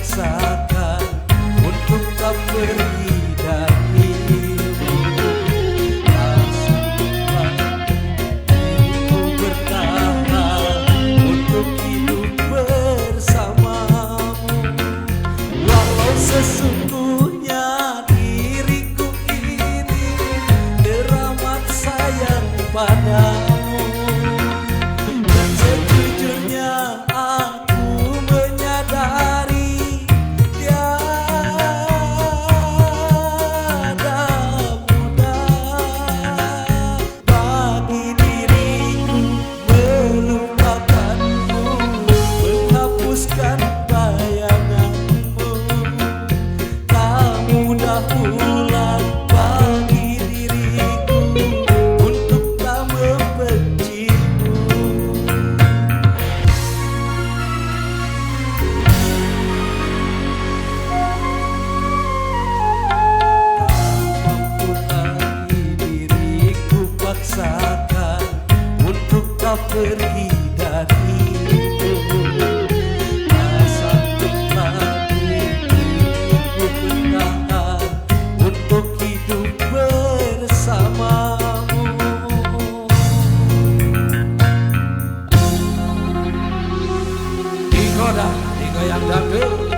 paksakan untuk tak pergi darimu. Rasakan diriku bertahan untuk hidup bersamamu. Walau sesungguhnya diriku ini teramat sayang padamu. Dan sejujurnya aku menyadari tiada mudah bagi diriku melupakanmu, menghapuskan bayanganmu. Tak mudah pula bagi diriku untuk tak membencimu. Mampu lagi diriku paksakan untuk tak pergi darimu. Tak sanggup lagi diriku bertahan untuk hidup bersamamu. Digoyang dangdut.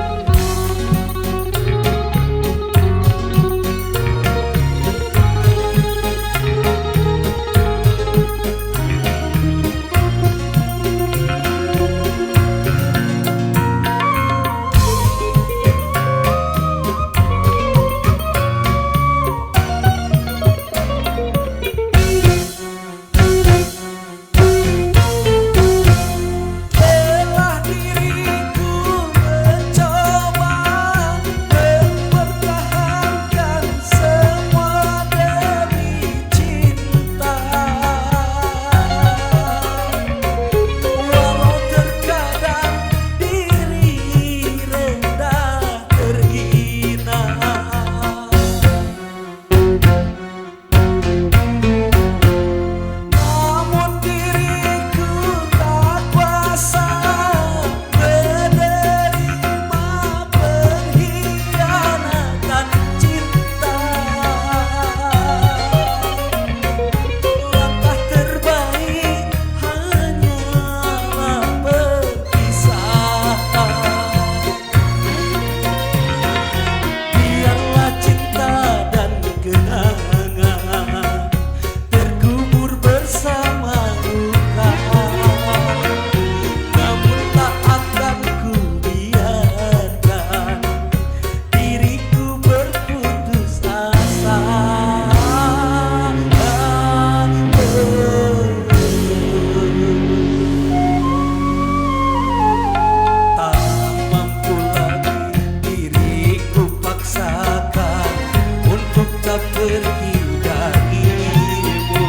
Pergi darimu.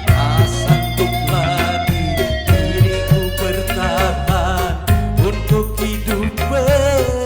Tak sanggup lagi diriku bertahan untuk hidup bersamamu.